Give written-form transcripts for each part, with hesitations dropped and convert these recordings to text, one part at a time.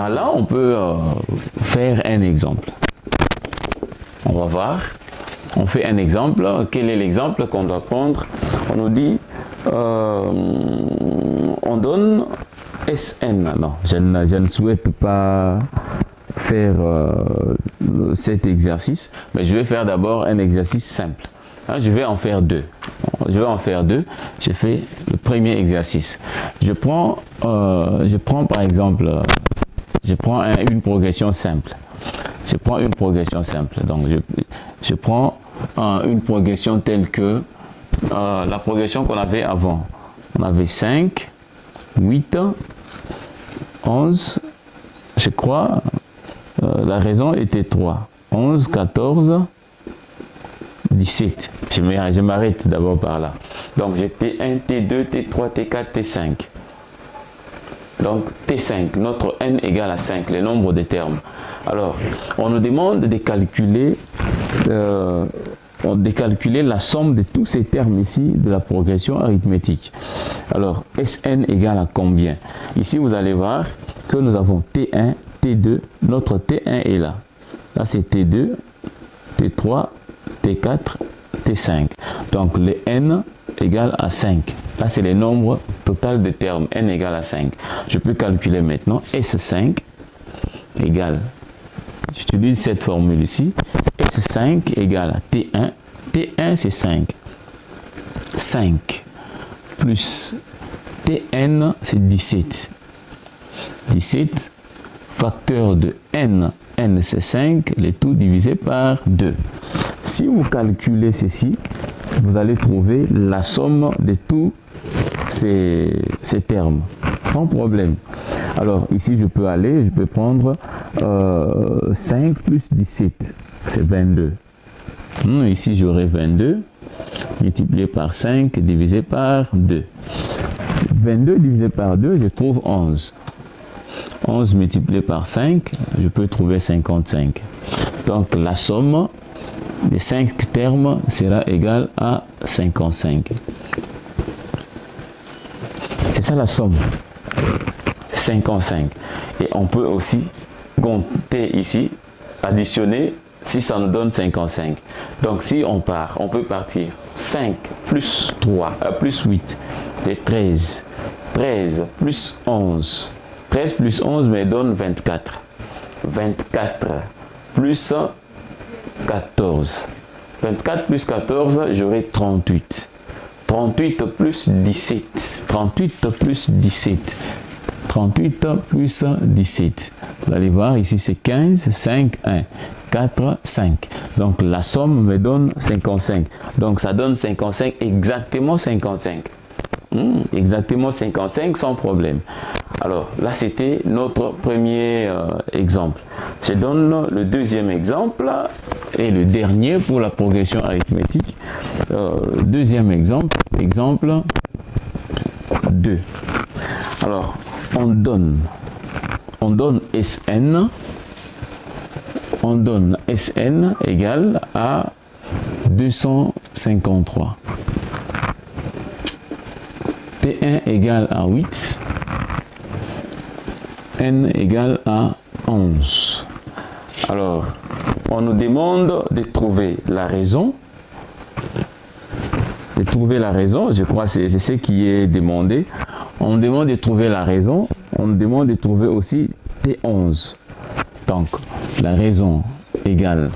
par là, on peut faire un exemple. On va voir. On fait un exemple. Quel est l'exemple qu'on doit prendre? On nous dit, on donne Sn. Non, je ne souhaite pas faire cet exercice, mais je vais faire d'abord un exercice simple. Hein, je vais en faire deux. Je fais le premier exercice. Je prends par exemple, une progression simple. Donc je prends une progression telle que la progression qu'on avait avant. On avait 5, 8, 11, je crois, la raison était 3, 11, 14, 17. Je m'arrête d'abord par là. Donc j'ai T1, T2, T3, T4, T5. Donc T5, notre n égale à 5, le nombre de termes. Alors, on nous demande de calculer la somme de tous ces termes ici de la progression arithmétique. Alors, Sn égale à combien? Ici, vous allez voir que nous avons T1, T2, notre T1 est là. Là, c'est T2, T3, T4, T5. Donc, le n égale à 5. Là, c'est le nombre total de termes. N égale à 5. Je peux calculer maintenant S5 égale, j'utilise cette formule ici, S5 égale à T1. T1, c'est 5. 5 plus Tn, c'est 17. 17, facteur de n. N, c'est 5. Le tout divisé par 2. Si vous calculez ceci, vous allez trouver la somme de tous ces termes, sans problème. Alors ici, je peux prendre 5 plus 17, c'est 22. Ici, j'aurai 22, multiplié par 5, divisé par 2. 22 divisé par 2, je trouve 11. 11 multiplié par 5, je peux trouver 55. Donc la somme des 5 termes sera égale à 55. C'est ça la somme. 55. Et on peut aussi compter ici, additionner, si ça nous donne 55. Donc si on peut partir 5 plus 8, c'est 13. 13 plus 11. 13 plus 11 me donne 24. 24 plus 14. 24 plus 14, j'aurai 38. 38 plus 17. 38 plus 17. 38 plus 17. Vous allez voir, ici c'est 15, 5, 1. 4, 5. Donc la somme me donne 55. Donc ça donne 55, exactement 55. Exactement 55 sans problème. Alors là c'était notre premier exemple. Je donne le deuxième exemple et le dernier pour la progression arithmétique. Deuxième exemple, exemple 2. Alors on donne Sn. On donne Sn égale à 253. T1 égale à 8. N égale à 11. Alors, on nous demande de trouver la raison. Je crois que c'est ce qui est demandé. On nous demande de trouver la raison. On nous demande de trouver aussi T11. Donc, la raison égale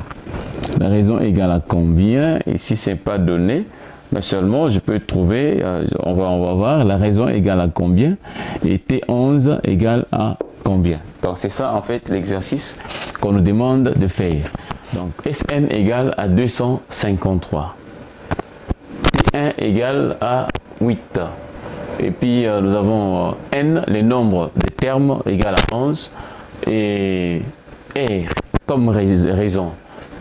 à combien? Et si ce n'est pas donné, mais seulement je peux trouver, on va voir la raison égale à combien et T11 égale à combien. Donc c'est ça en fait l'exercice qu'on nous demande de faire. Donc Sn égale à 253. T1 égale à 8. Et puis nous avons N, le nombre de termes égale à 11. Et R comme raison.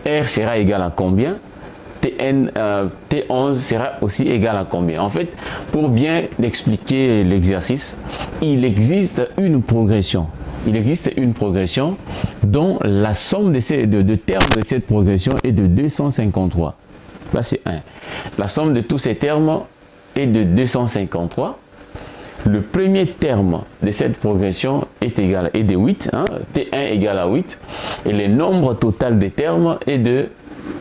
R sera égal à combien? T11 sera aussi égal à combien? En fait, pour bien expliquer l'exercice, il existe une progression. Dont la somme de termes de cette progression est de 253. Là, c'est 1. La somme de tous ces termes est de 253. le premier terme de cette progression est de 8, hein, T1 égale à 8, et le nombre total des termes est de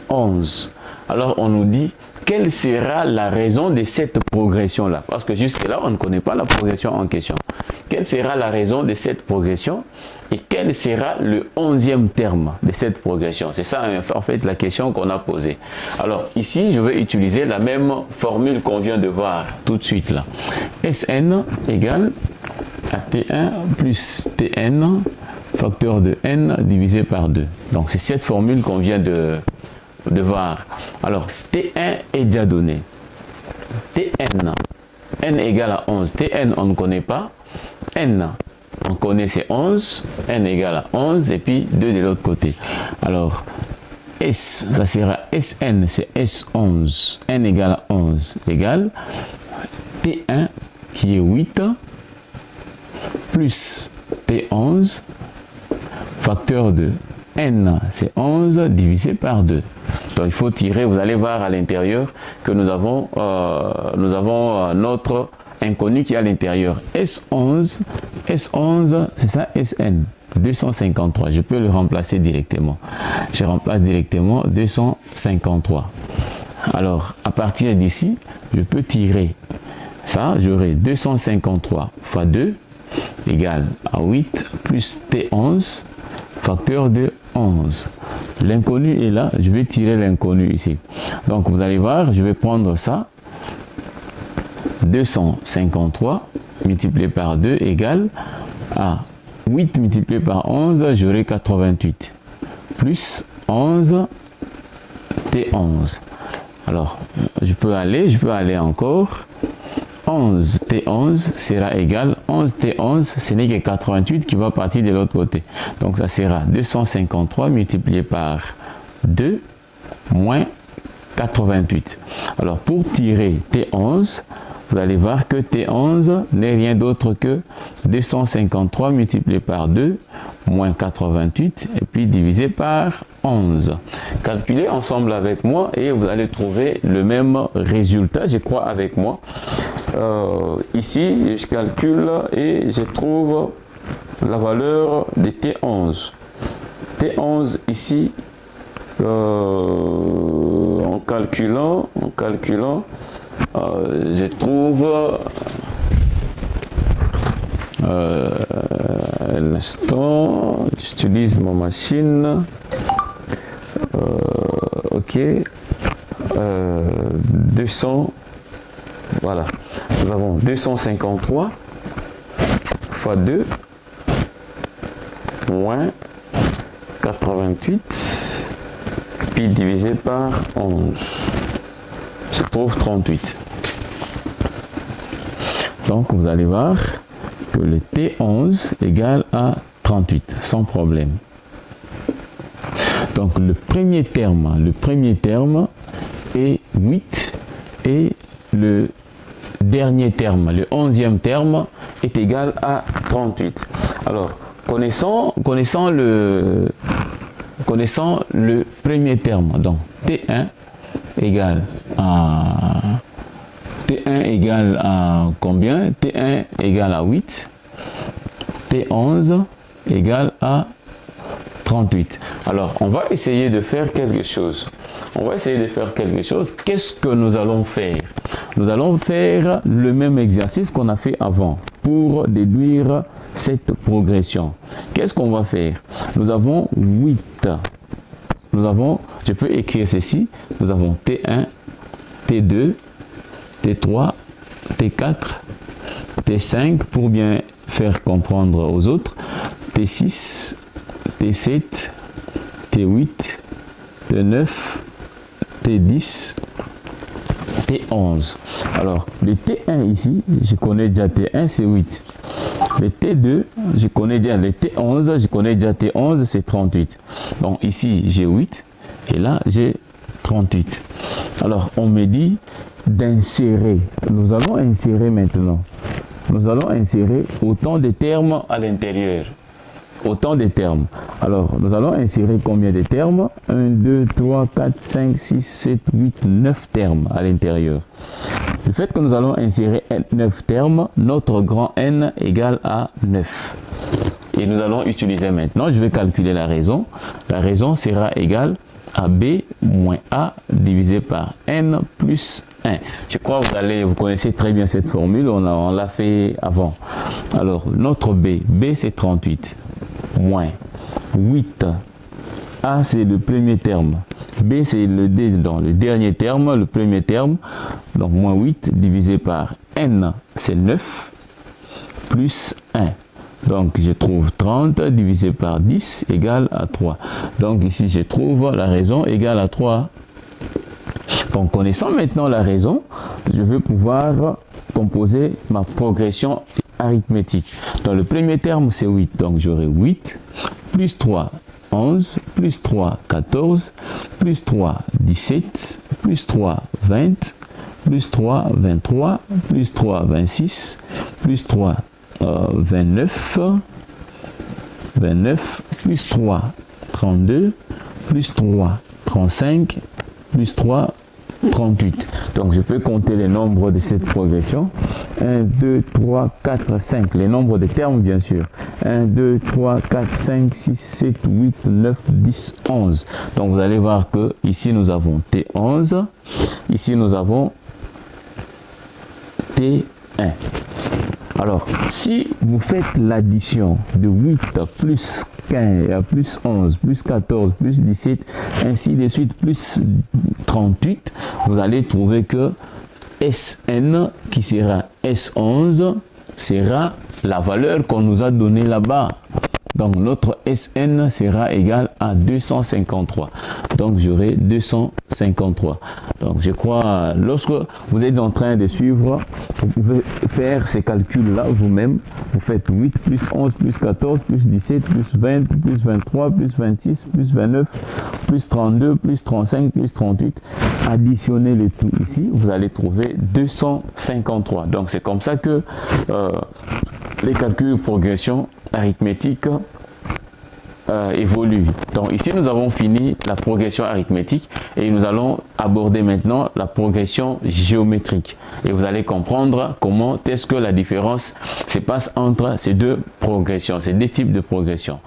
11. Alors on nous dit quelle sera la raison de cette progression-là, parce que jusque-là on ne connaît pas la progression en question. Quelle sera la raison de cette progression et quel sera le 11e terme de cette progression? C'est ça en fait la question qu'on a posée. Alors ici je vais utiliser la même formule qu'on vient de voir tout de suite là. Sn égale à T1 plus Tn facteur de n divisé par 2. Donc c'est cette formule qu'on vient de voir. Alors T1 est déjà donné. Tn, n égale à 11. Tn on ne connaît pas. N, on connaît c'est 11, n égale à 11 et puis 2 de l'autre côté. Alors, S, ça sera Sn, c'est S11, n égale à 11 égale T1 qui est 8 plus T11 facteur de n, c'est 11 divisé par 2. Donc il faut tirer, vous allez voir à l'intérieur que nous avons notre inconnu qui est à l'intérieur. S11, c'est ça, Sn, 253. Je peux le remplacer directement. Je remplace directement 253. Alors, à partir d'ici, je peux tirer ça. J'aurai 253 fois 2 égale à 8 plus T11 facteur de 11. L'inconnu est là. Je vais tirer l'inconnu ici. Donc, vous allez voir, je vais prendre ça. 253 multiplié par 2 égale à 8 multiplié par 11, j'aurai 88 plus 11 T11. Alors, je peux aller encore. 11 T11 sera égal 11 T11, ce n'est que 88 qui va partir de l'autre côté. Donc, ça sera 253 multiplié par 2 moins 88. Alors, pour tirer T11, vous allez voir que T11 n'est rien d'autre que 253 multiplié par 2 moins 88 et puis divisé par 11. Calculez ensemble avec moi et vous allez trouver le même résultat, je crois, avec moi. Ici, je calcule et je trouve la valeur de T11. T11 ici, en calculant, je trouve l'instant, j'utilise ma machine, ok, 200, voilà, nous avons 253 fois 2 moins 88 puis divisé par 11. Je trouve 38. Donc vous allez voir que le T11 égale à 38 sans problème. Donc le premier terme est 8 et le dernier terme, le 11e terme est égal à 38. Alors connaissant le premier terme, donc T1 égale à combien? T1 égale à 8, T11 égale à 38. Alors, on va essayer de faire quelque chose. Qu'est-ce que nous allons faire? Nous allons faire le même exercice qu'on a fait avant pour déduire cette progression. Qu'est-ce qu'on va faire? Nous avons 8. Je peux écrire ceci. Nous avons T1, T2, T3, T4, T5 pour bien faire comprendre aux autres, T6, T7, T8, T9, T10, T11. Alors, le T1 ici, je connais déjà T1, c'est 8. Le T2, je connais déjà le T11, je connais déjà T11, c'est 38. Donc ici, j'ai 8 et là, j'ai 38. Alors, on me dit d'insérer. Nous allons insérer maintenant. Nous allons insérer autant de termes à l'intérieur. Autant de termes. Alors, nous allons insérer combien de termes? 1, 2, 3, 4, 5, 6, 7, 8, 9 termes à l'intérieur. Du fait que nous allons insérer 9 termes, notre grand N égale à 9. Et nous allons utiliser maintenant, je vais calculer la raison. La raison sera égale à B moins A divisé par N plus 1. Je crois que vous connaissez très bien cette formule, on l'a fait avant. Alors, notre B c'est 38, moins 8. A c'est le premier terme. B c'est le dernier terme, le premier terme. Donc, moins 8 divisé par N, c'est 9, plus 1. Donc, je trouve 30 divisé par 10 égale à 3. Donc, ici, je trouve la raison égale à 3. En connaissant maintenant la raison, je vais pouvoir composer ma progression arithmétique. Dans le premier terme, c'est 8. Donc, j'aurai 8 plus 3, 11, plus 3, 14, plus 3, 17, plus 3, 20, plus 3, 23, plus 3, 26, plus 3, 29, plus 3, 32, plus 3, 35, plus 3, 38. Donc, je peux compter les nombres de cette progression. 1, 2, 3, 4, 5. Les nombres de termes, bien sûr. 1, 2, 3, 4, 5, 6, 7, 8, 9, 10, 11. Donc, vous allez voir que ici, nous avons T11. Ici, nous avons T1. Alors, si vous faites l'addition de 8 plus 15, plus 11, plus 14, plus 17, ainsi de suite, plus 38, vous allez trouver que Sn, qui sera S11, sera la valeur qu'on nous a donnée là-bas. Donc, notre Sn sera égal à 253. Donc, j'aurai 253. Donc, je crois, lorsque vous êtes en train de suivre, vous pouvez faire ces calculs-là vous-même. Vous faites 8 plus 11 plus 14 plus 17 plus 20 plus 23 plus 26 plus 29 plus 32 plus 35 plus 38. Additionnez le tout ici. Vous allez trouver 253. Donc, c'est comme ça que les calculs de progression arithmétique évolue. Donc ici nous avons fini la progression arithmétique et nous allons aborder maintenant la progression géométrique et vous allez comprendre comment est-ce que la différence se passe entre ces deux progressions, ces deux types de progression.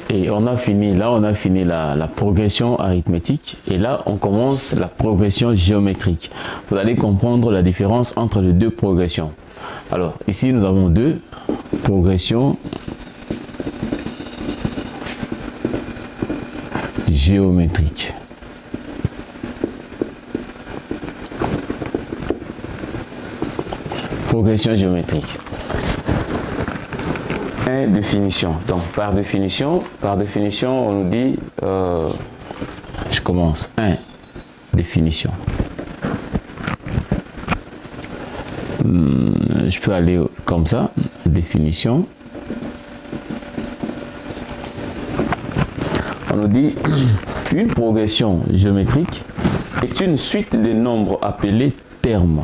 Et on a fini la progression arithmétique et là on commence la progression géométrique. Vous allez comprendre la différence entre les deux progressions. Alors ici nous avons deux progressions géométriques. Progression géométrique. Définition. Donc par définition, on nous dit, je commence. Définition. Je peux aller comme ça, définition. On nous dit une progression géométrique est une suite de nombres appelés termes.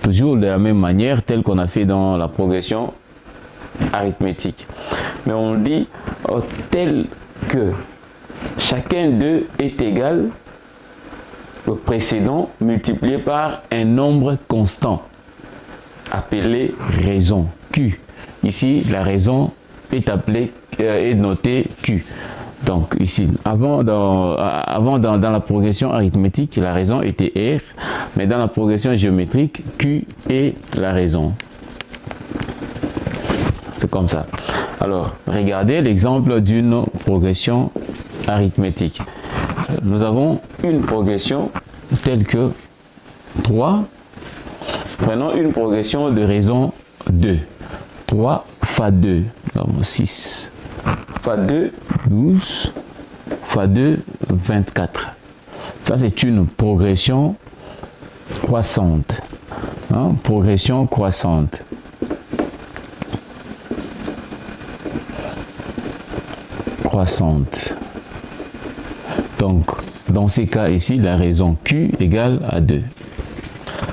Toujours de la même manière, telle qu'on a fait dans la progression arithmétique. Mais on dit tel que chacun d'eux est égal au précédent multiplié par un nombre constant appelé raison Q. Ici, la raison est notée Q. Donc ici, avant dans la progression arithmétique, la raison était R, mais dans la progression géométrique, Q est la raison. C'est comme ça. Alors, regardez l'exemple d'une progression arithmétique. Nous avons une progression telle que 3. Prenons une progression de raison 2. 3 fois 2, donc 6. Fois 2, 12. Fois 2, 24. Ça, c'est une progression croissante. Progression croissante. Donc, dans ces cas ici, la raison Q égale à 2.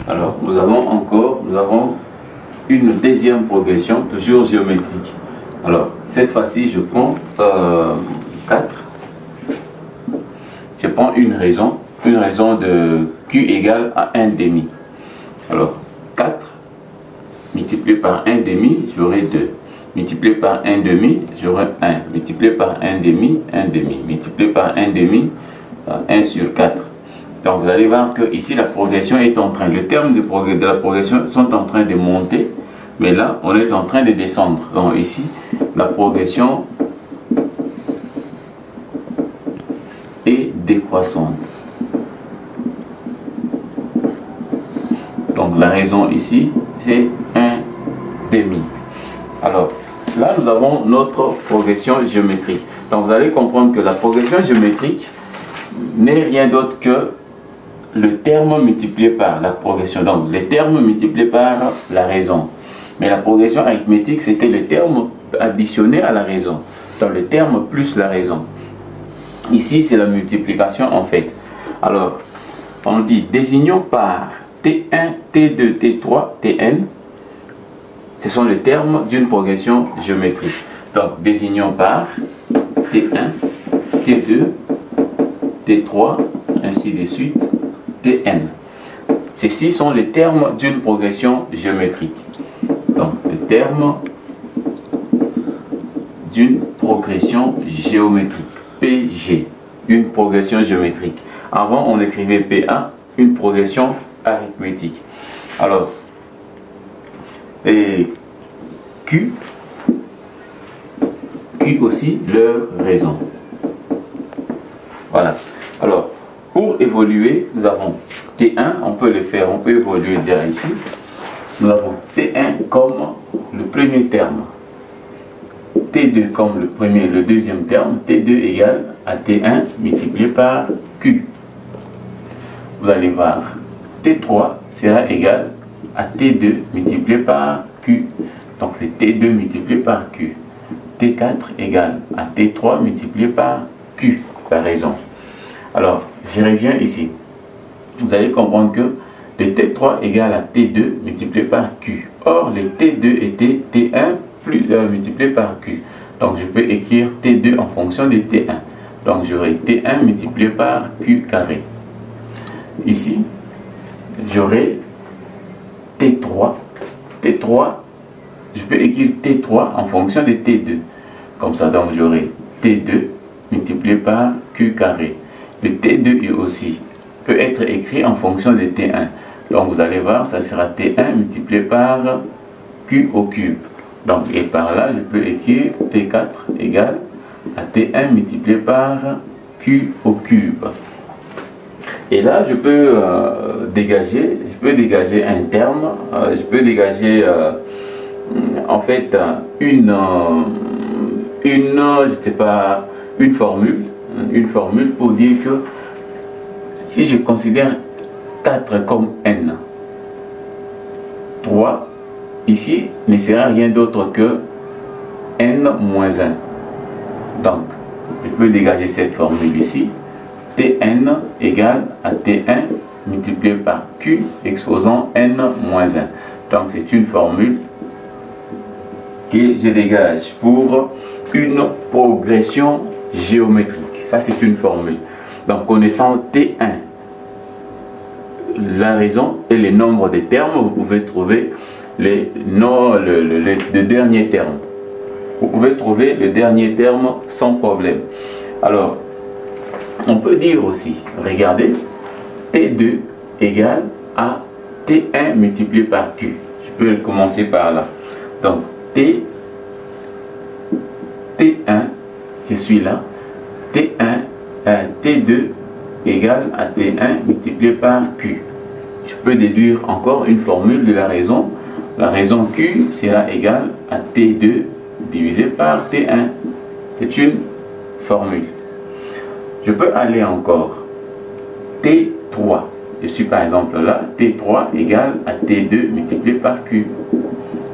Alors, nous avons une deuxième progression, toujours géométrique. Alors, cette fois-ci, je prends 4. Je prends une raison de Q égale à 1 demi. Alors, 4 multiplié par 1 demi, j'aurai 2. Multiplié par 1 demi, j'aurai 1. Multiplié par 1 demi, 1 demi. Multiplié par 1 demi, 1 sur 4. Donc vous allez voir que ici la progression est en train, le terme de la progression sont en train de monter, mais là on est en train de descendre. Donc ici la progression est décroissante. Donc la raison ici c'est 1 demi. Alors là nous avons notre progression géométrique. Donc vous allez comprendre que la progression géométrique n'est rien d'autre que le terme multiplié par la progression. Donc les termes multipliés par la raison. Mais la progression arithmétique c'était le terme additionné à la raison. Donc le terme plus la raison. Ici c'est la multiplication en fait. Alors on dit désignons par T1, T2, T3, Tn. Ce sont les termes d'une progression géométrique. Donc désignons par T1, T2, T3, ainsi de suite, Tn. Ceux-ci sont les termes d'une progression géométrique. Donc les termes d'une progression géométrique. PG, une progression géométrique. Avant on écrivait PA, une progression arithmétique. Alors, et Q aussi leur raison. Voilà. Alors, pour évoluer, nous avons T1, on peut le faire, on peut évoluer déjà ici. Nous avons T1 comme le premier terme, T2 comme le deuxième terme, T2 égale à T1 multiplié par Q. Vous allez voir, T3 sera égal à T2 multiplié par Q. Donc c'est T2 multiplié par Q. T4 égale à T3 multiplié par Q, la raison. Alors, je reviens ici. Vous allez comprendre que le T3 égale à T2 multiplié par Q. Or, le T2 était T1 plus multiplié par Q. Donc, je peux écrire T2 en fonction de T1. Donc, j'aurai T1 multiplié par Q carré. Ici, j'aurai T3. T3, je peux écrire T3 en fonction de T2. Comme ça, donc j'aurai T2 multiplié par Q carré. Le T2 aussi peut être écrit en fonction de T1. Donc vous allez voir, ça sera T1 multiplié par Q au cube. Donc, et par là, je peux écrire T4 égale à T1 multiplié par Q au cube. Et là, je peux dégager un terme, je peux dégager en fait je sais pas, une formule pour dire que si je considère 4 comme n, 3 ici ne sera rien d'autre que n moins 1. Donc, je peux dégager cette formule ici. Tn égale à T1 multiplié par Q exposant n moins 1. Donc, c'est une formule que je dégage pour une progression géométrique. Ça, c'est une formule. Donc, connaissant T1, la raison et les nombres des termes, vous pouvez trouver le dernier terme. Vous pouvez trouver le dernier terme sans problème. Alors, on peut dire aussi, regardez, T2 égale à T1 multiplié par Q. Je peux commencer par là. Donc, T1, je suis là, T2 égale à T1 multiplié par Q. Je peux déduire encore une formule de la raison. La raison Q sera égale à T2 divisé par T1. C'est une formule. Je peux aller encore. T3. Je suis par exemple là. T3 égale à T2 multiplié par Q.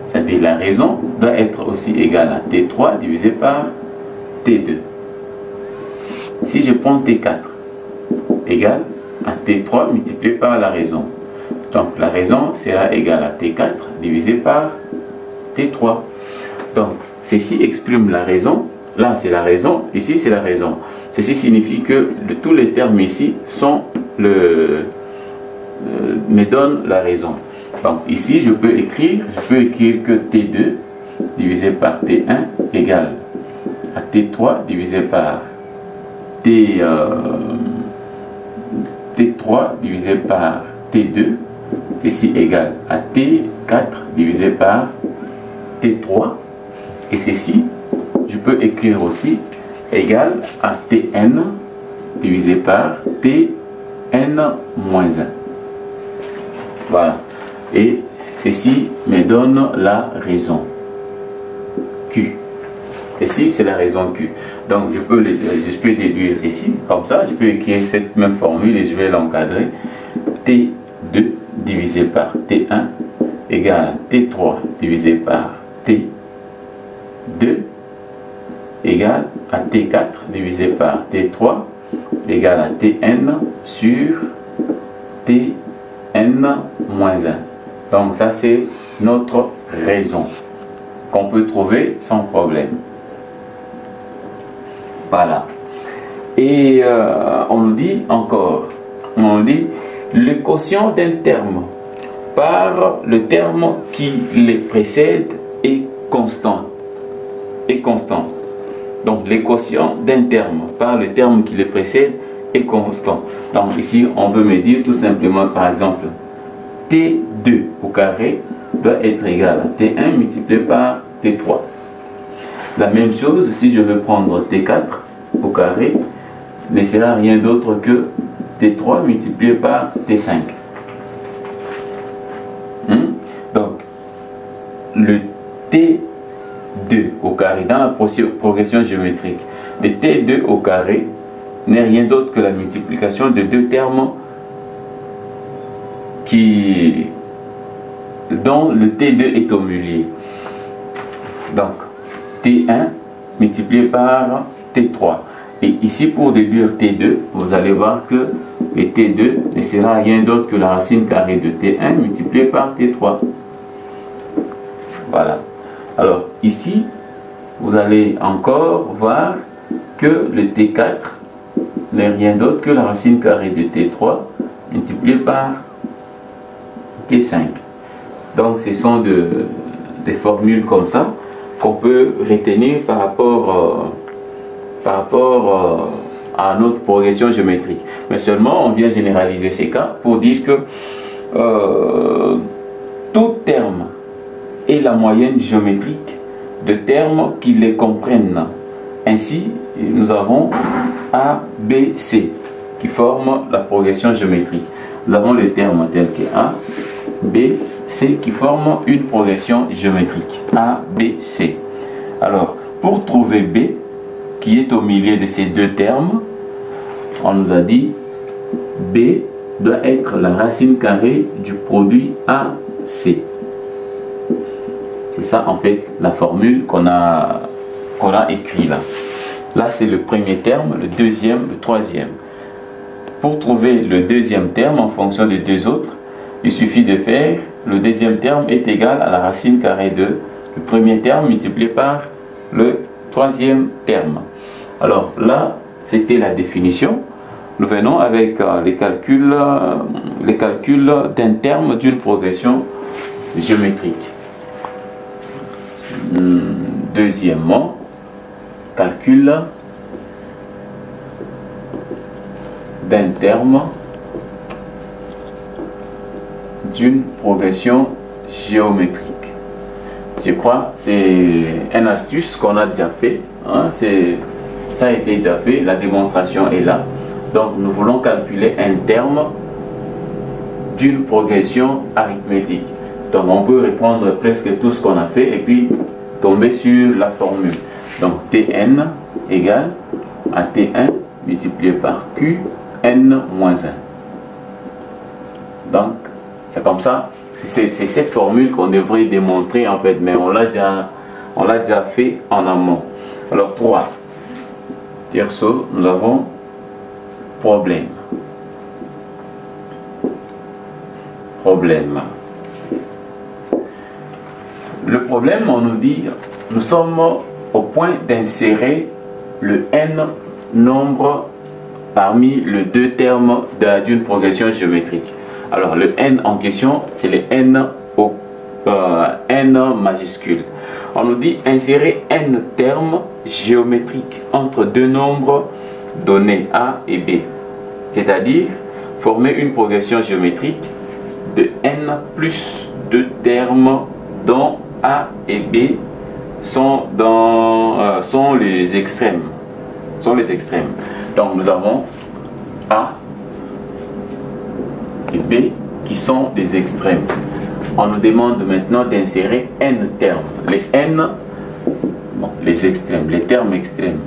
C'est-à-dire la raison doit être aussi égale à T3 divisé par T2. Si je prends T4 égale à T3 multiplié par la raison. Donc la raison sera égale à T4 divisé par T3. Donc ceci exprime la raison. Là c'est la raison, ici c'est la raison. Ceci signifie que tous les termes ici sont me donnent la raison. Donc ici, je peux écrire que T2 divisé par T1 égale à T3 divisé par T3 divisé par T2, ceci égale à T4 divisé par T3, et ceci, je peux écrire aussi égal à Tn divisé par Tn-1. Voilà. Et ceci me donne la raison Q. Ceci, c'est la raison Q. Donc, je peux déduire ceci. Comme ça, je peux écrire cette même formule et je vais l'encadrer. T2 divisé par T1 égale à T3 divisé par T2 égale à T4 divisé par T3 égale à Tn sur Tn-1. Donc ça c'est notre raison qu'on peut trouver sans problème. Voilà. Et on nous dit encore, on nous dit le quotient d'un terme par le terme qui les précède est constant. Donc le quotient d'un terme par le terme qui le précède est constant. Donc ici on veut me dire tout simplement par exemple T2 au carré doit être égal à T1 multiplié par T3. La même chose si je veux prendre T4 au carré ne sera rien d'autre que T3 multiplié par T5. Donc le T2 au carré dans la progression géométrique, le T2 au carré n'est rien d'autre que la multiplication de deux termes dont le T2 est au milieu. Donc T1 multiplié par T3. Et ici pour déduire T2, vous allez voir que le T2 ne sera rien d'autre que la racine carrée de T1 multiplié par T3. Voilà. Alors ici, vous allez encore voir que le T4 n'est rien d'autre que la racine carrée de T3 multiplié par T5. Donc ce sont des formules comme ça qu'on peut retenir par rapport à notre progression géométrique. Mais seulement on vient généraliser ces cas pour dire que tout terme est la moyenne géométrique de termes qui les comprennent. Ainsi, nous avons A, B, C qui forment la progression géométrique. Nous avons les termes tels que A, B, C qui forment une progression géométrique. A, B, C. Alors, pour trouver B, qui est au milieu de ces deux termes, on nous a dit B doit être la racine carrée du produit AC. C'est ça en fait la formule qu'on a écrit là. Là c'est le premier terme, le deuxième, le troisième. Pour trouver le deuxième terme en fonction des deux autres, il suffit de faire le deuxième terme est égal à la racine carrée de le premier terme multiplié par le troisième terme. Alors là, c'était la définition. Nous venons avec les calculs d'un terme d'une progression géométrique. Deuxièmement, calcul d'un terme d'une progression géométrique. Je crois que c'est une astuce qu'on a déjà fait. Hein, ça a été déjà fait, la démonstration est là. Donc nous voulons calculer un terme d'une progression arithmétique. Donc on peut répondre presque tout ce qu'on a fait et puis tomber sur la formule. Donc Tn égale à T1 multiplié par Qn-1. Donc c'est comme ça, c'est cette formule qu'on devrait démontrer en fait, mais on l'a déjà fait en amont. Alors 3. Tierceau, nous avons problème. Le problème, on nous dit, nous sommes au point d'insérer le n nombre parmi les deux termes d'une progression géométrique. Alors le n en question, c'est le n au n majuscule. On nous dit insérer n termes géométriques entre deux nombres donnés A et B. C'est-à-dire former une progression géométrique de n plus 2 termes dont A et B sont les extrêmes. Donc nous avons A et B qui sont des extrêmes. On nous demande maintenant d'insérer n termes. Les n, bon, les extrêmes, les termes extrêmes.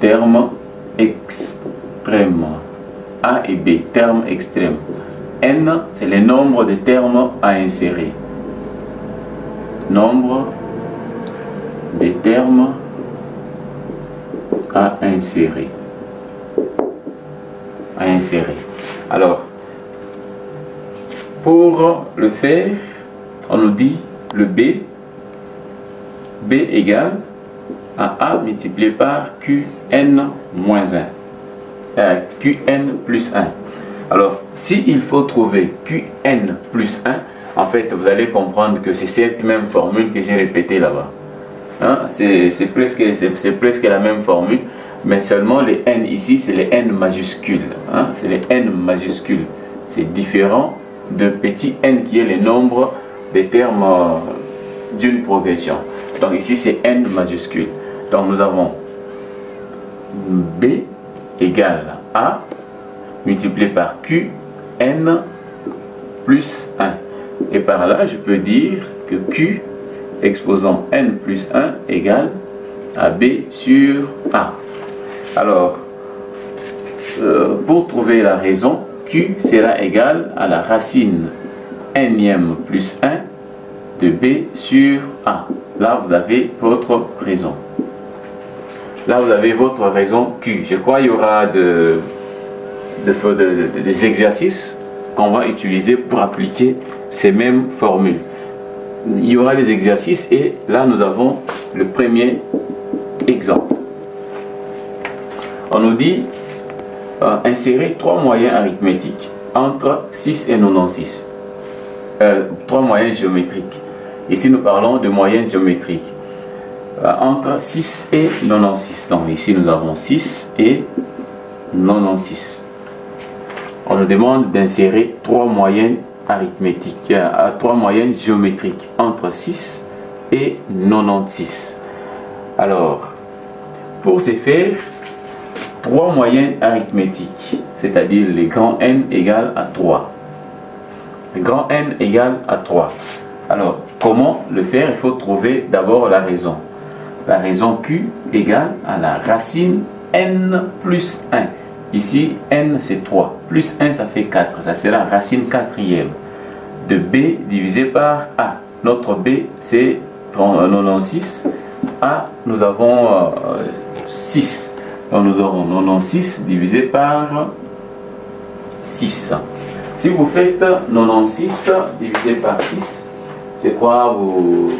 Termes extrêmes. A et B, termes extrêmes. N, c'est le nombre de termes à insérer. Nombre de termes à insérer. Alors, pour le faire, on nous dit le B égale à A multiplié par Qn moins 1. Qn plus 1. Alors, s'il faut trouver Qn plus 1, en fait, vous allez comprendre que c'est cette même formule que j'ai répétée là-bas. Hein? C'est presque la même formule, mais seulement les n ici, c'est les n majuscules. Hein? C'est les n majuscules. C'est différent de petit n qui est le nombre des termes d'une progression. Donc ici, c'est n majuscule. Donc nous avons B égale A multiplié par Qn plus 1. Et par là, je peux dire que Q exposant n plus 1 égale à B sur A. Alors, pour trouver la raison, Q sera égal à la racine nème plus 1 de B sur A. Là, vous avez votre raison. Là, vous avez votre raison Q. Je crois qu'il y aura des exercices qu'on va utiliser pour appliquer ces mêmes formules. Il y aura des exercices et là, nous avons le premier exemple. On nous dit insérer 3 moyens arithmétiques entre 6 et 96. 3 moyens géométriques. Ici, nous parlons de moyens géométriques. Entre 6 et 96. Donc ici, nous avons 6 et 96. On nous demande d'insérer 3 moyennes arithmétiques, 3 moyennes géométriques entre 6 et 96. Alors, pour ce faire, 3 moyennes arithmétiques, c'est-à-dire les grands n égale à 3. Le grand n égale à 3. Alors, comment le faire? Il faut trouver d'abord la raison. La raison Q égale à la racine n plus 1. Ici, n c'est 3. Plus 1, ça fait 4. Ça c'est la racine quatrième de B divisé par A. Notre B, c'est 96. A, nous avons 6. Donc, nous aurons 96 divisé par 6. Si vous faites 96 divisé par 6, je crois vous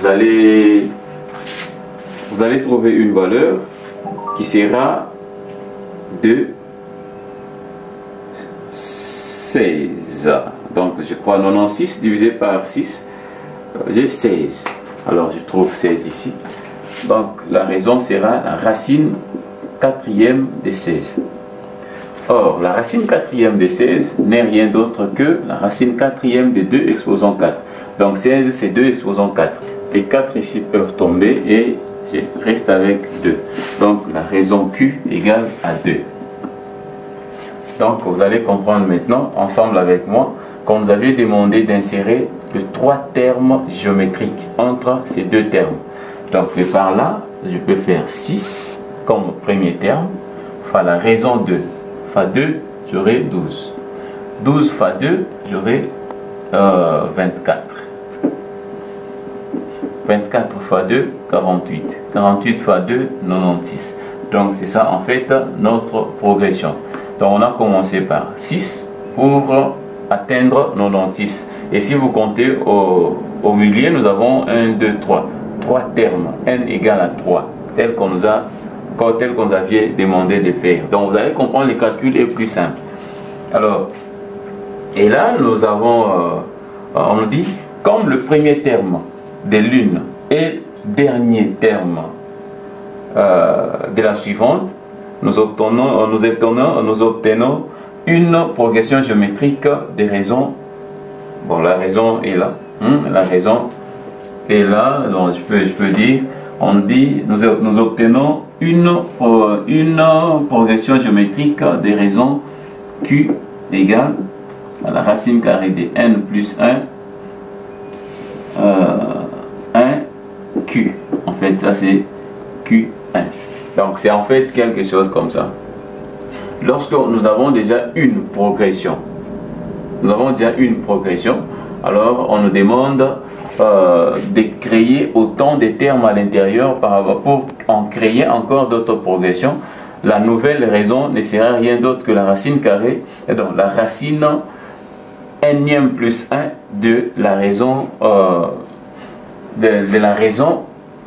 allez trouver une valeur qui sera de 16. Donc je crois 96 divisé par 6, j'ai 16. Alors je trouve 16 ici. Donc la raison sera la racine quatrième de 16. Or, la racine quatrième de 16 n'est rien d'autre que la racine quatrième de 2 exposant 4. Donc 16 c'est 2 exposant 4. Les 4 ici peuvent tomber et je reste avec 2. Donc la raison Q égale à 2. Donc vous allez comprendre maintenant, ensemble avec moi, qu'on nous avait demandé d'insérer les 3 termes géométriques entre ces 2 termes. Donc par là, je peux faire 6 comme premier terme, fois la raison 2. Fois 2, j'aurai 12. 12 fois 2, j'aurai 24. 24 fois 2, 48. 48 fois 2, 96. Donc c'est ça en fait notre progression. Donc on a commencé par 6 pour atteindre 96. Et si vous comptez au milieu, nous avons 1, 2, 3. 3 termes, n égale à 3, tel qu'on nous avait demandé de faire. Donc vous allez comprendre, le calcul est plus simple. Alors, et là, nous avons, on dit, comme le premier terme de l'une et dernier terme de la suivante, nous obtenons une progression géométrique des raisons. Bon, la raison est là. La raison est là. Donc, je peux dire, on dit, nous obtenons une progression géométrique des raisons Q égale à la racine carrée de n plus 1, 1Q. En fait, ça c'est Q1. Donc, c'est en fait quelque chose comme ça. Lorsque nous avons déjà une progression, alors on nous demande de créer autant de termes à l'intérieur pour en créer encore d'autres progressions. La nouvelle raison ne sera rien d'autre que la racine carrée, et donc la racine n plus 1 de la raison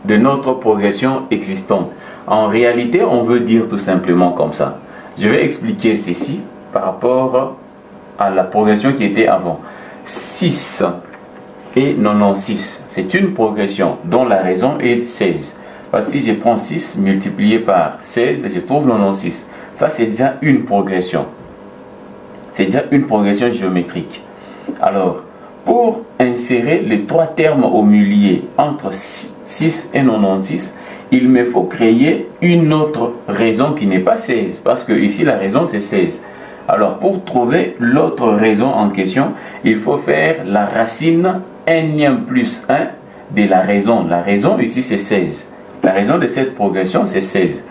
de notre progression existante. En réalité, on veut dire tout simplement comme ça. Je vais expliquer ceci par rapport à la progression qui était avant. 6 et 96, c'est une progression dont la raison est 16. Parce que si je prends 6 multiplié par 16, je trouve 96. Ça, c'est déjà une progression. C'est déjà une progression géométrique. Alors, pour insérer les trois termes au milieu entre 6 et 96, il me faut créer une autre raison qui n'est pas 16. Parce que ici, la raison, c'est 16. Alors, pour trouver l'autre raison en question, il faut faire la racine n plus 1 de la raison. La raison, ici, c'est 16. La raison de cette progression, c'est 16.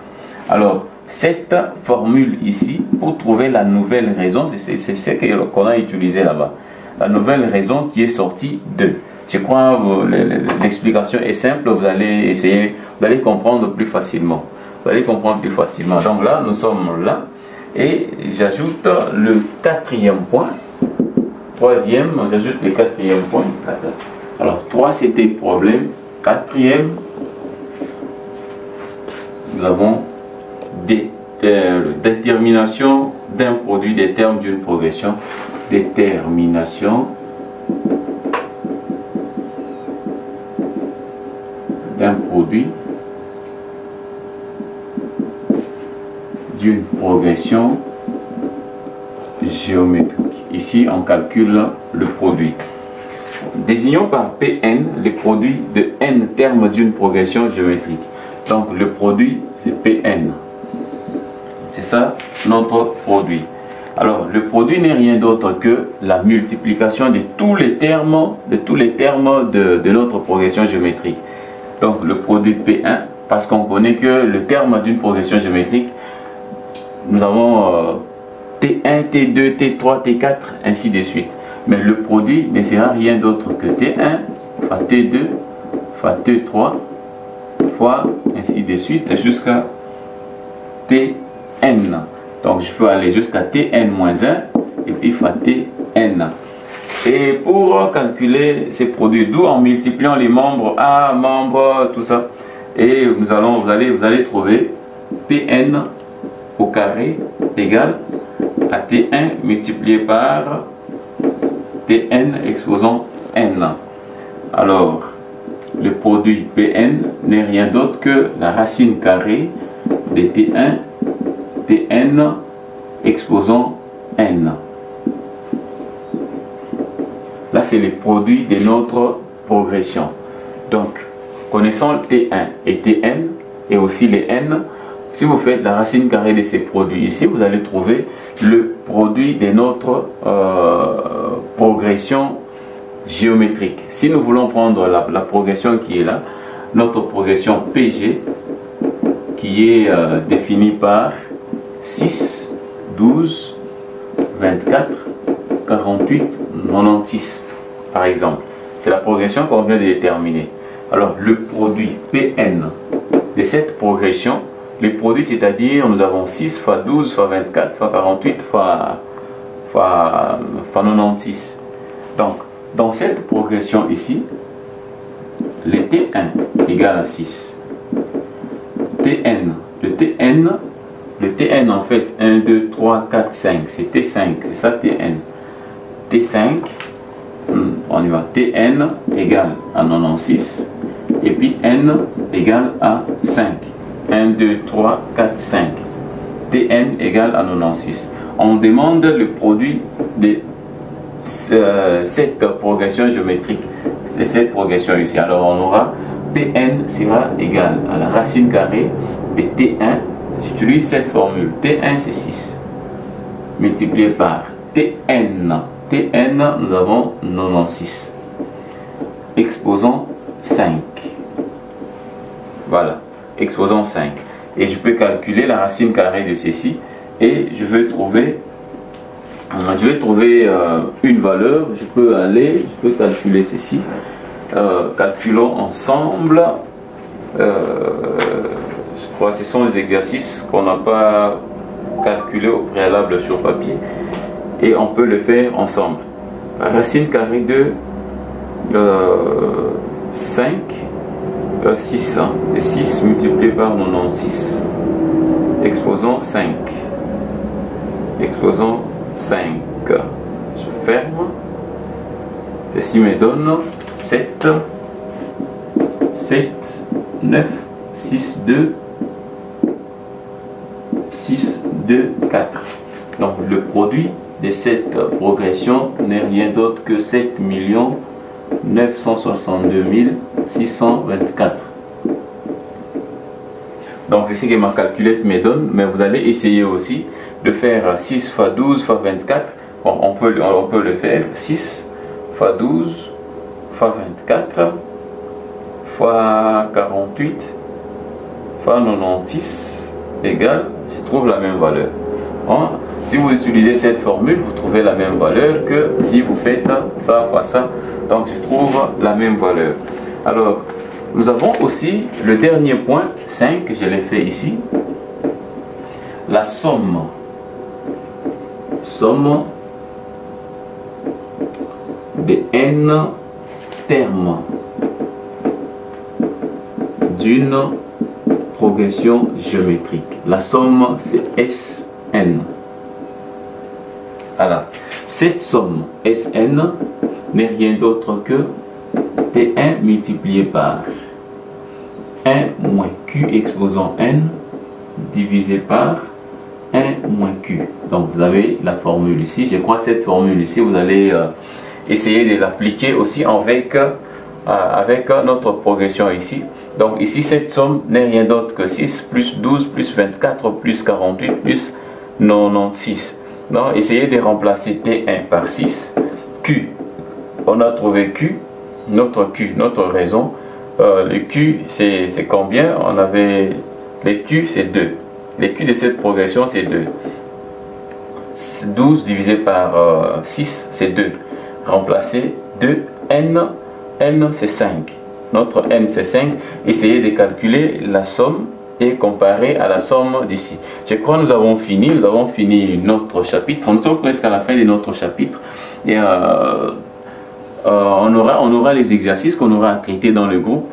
Alors, cette formule ici, pour trouver la nouvelle raison, c'est ce qu'on a utilisé là-bas. La nouvelle raison qui est sortie de. Je crois que l'explication est simple, vous allez essayer, vous allez comprendre plus facilement. Vous allez comprendre plus facilement. Donc là, nous sommes là. Et j'ajoute le quatrième point. Troisième, j'ajoute le quatrième point. Alors, 3 c'était problème. Quatrième, nous avons détermination d'un produit des termes d'une progression. Détermination d'un produit d'une progression géométrique. Ici, on calcule le produit. Désignons par Pn les produits de n termes d'une progression géométrique. Donc, le produit, c'est Pn. C'est ça, notre produit. Alors, le produit n'est rien d'autre que la multiplication de tous les termes de notre progression géométrique. Donc, le produit P1, parce qu'on connaît que le terme d'une progression géométrique, nous avons T1, T2, T3, T4, ainsi de suite. Mais le produit ne sera rien d'autre que T1 fois T2 fois T3 fois ainsi de suite jusqu'à Tn. Donc je peux aller jusqu'à Tn-1 et puis fois Tn. Et pour calculer ces produits, d'où en multipliant les membres A, membres, tout ça, et vous allez trouver Pn au carré égale à T1 multiplié par Tn exposant n. Alors, le produit Pn n'est rien d'autre que la racine carrée de T1 Tn exposant n. Là, c'est le produit de notre progression. Donc, connaissant T1 et Tn et aussi les n, si vous faites la racine carrée de ces produits ici, vous allez trouver le produit de notre progression géométrique. Si nous voulons prendre la progression qui est là, notre progression PG, qui est définie par 6, 12, 24, 48, 96, par exemple. C'est la progression qu'on vient de déterminer. Alors, le produit Pn de cette progression, les produits, c'est-à-dire, nous avons 6 fois 12 fois 24 fois 48 fois 96. Donc, dans cette progression ici, le T1 égale à 6. Tn, le Tn le Tn en fait, 1, 2, 3, 4, 5, c'est T5, c'est ça Tn. T5, on y va, Tn égale à 96, et puis n égale à 5. 1, 2, 3, 4, 5. Tn égale à 96. On demande le produit de cette progression géométrique. C'est cette progression ici. Alors on aura Tn sera égal à la racine carrée de T1. J'utilise cette formule. T1 c'est 6. Multiplié par Tn. Tn, nous avons 96. Exposant 5. Voilà. Exposant 5. Et je peux calculer la racine carrée de ceci. Et je vais trouver une valeur. Je peux calculer ceci. Calculons ensemble. Je crois que ce sont les exercices qu'on n'a pas calculés au préalable sur papier. Et on peut le faire ensemble. La racine carrée de 5, 6, hein, c'est 6 multiplié par 96. Exposant 5. Exposant 5. Je ferme. Ceci me donne 7, 9, 6, 2, 6, 2, 4. Donc le produit de cette progression n'est rien d'autre que 7 962 624. Donc c'est ce que ma calculette me donne, mais vous allez essayer aussi de faire 6 fois 12 fois 24. Bon, on peut le faire 6 fois 12 fois 24 fois 48 fois 96 égale, je trouve la même valeur. Bon, si vous utilisez cette formule, vous trouvez la même valeur que si vous faites ça fois ça. Donc je trouve la même valeur. Alors, nous avons aussi le dernier point, 5, je l'ai fait ici. La somme de n termes d'une progression géométrique. La somme, c'est Sn. Alors, cette somme Sn n'est rien d'autre que T1 multiplié par 1 moins Q exposant n divisé par 1 moins Q. Donc vous avez la formule ici. Je crois que cette formule ici, vous allez essayer de l'appliquer aussi avec notre progression ici. Donc ici, cette somme n'est rien d'autre que 6 plus 12 plus 24 plus 48 plus 96. Donc essayez de remplacer T1 par 6. Q, on a trouvé Q, notre raison. Le Q, c'est combien? On avait, le Q, c'est 2. Le Q de cette progression, c'est 2. 12 divisé par 6, c'est 2. Remplacer 2, n c'est 5. Notre n c'est 5. Essayez de calculer la somme et comparer à la somme d'ici. Je crois que nous avons fini notre chapitre. Nous sommes presque à la fin de notre chapitre. Et on aura les exercices qu'on aura à traiter dans le groupe.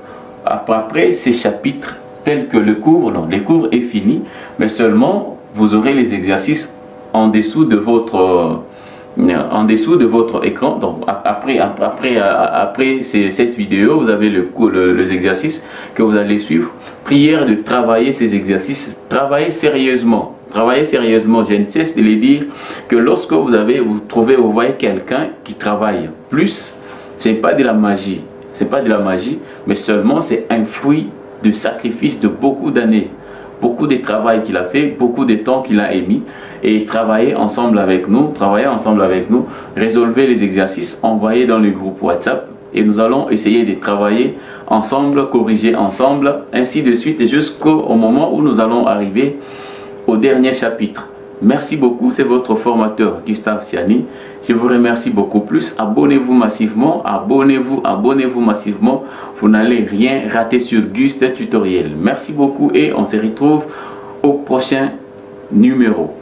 Après ces chapitres tels que le cours, non, le cours est fini, mais seulement vous aurez les exercices en dessous de votre écran. Donc après cette vidéo, vous avez les exercices que vous allez suivre. Prière de travailler ces exercices, travaillez sérieusement. Travaillez sérieusement, je ne cesse de le dire que lorsque vous voyez quelqu'un qui travaille plus, ce n'est pas de la magie. C'est pas de la magie, mais seulement c'est un fruit de sacrifice de beaucoup d'années. Beaucoup de travail qu'il a fait, beaucoup de temps qu'il a émis. Et travaillez ensemble avec nous, résolvez les exercices, envoyez dans le groupe WhatsApp. Et nous allons essayer de travailler ensemble, corriger ensemble, ainsi de suite, jusqu'au moment où nous allons arriver au dernier chapitre. Merci beaucoup, c'est votre formateur Gustave Siani. Je vous remercie beaucoup plus. Abonnez-vous massivement, abonnez-vous massivement. Vous n'allez rien rater sur Gust Tutoriel. Merci beaucoup et on se retrouve au prochain numéro.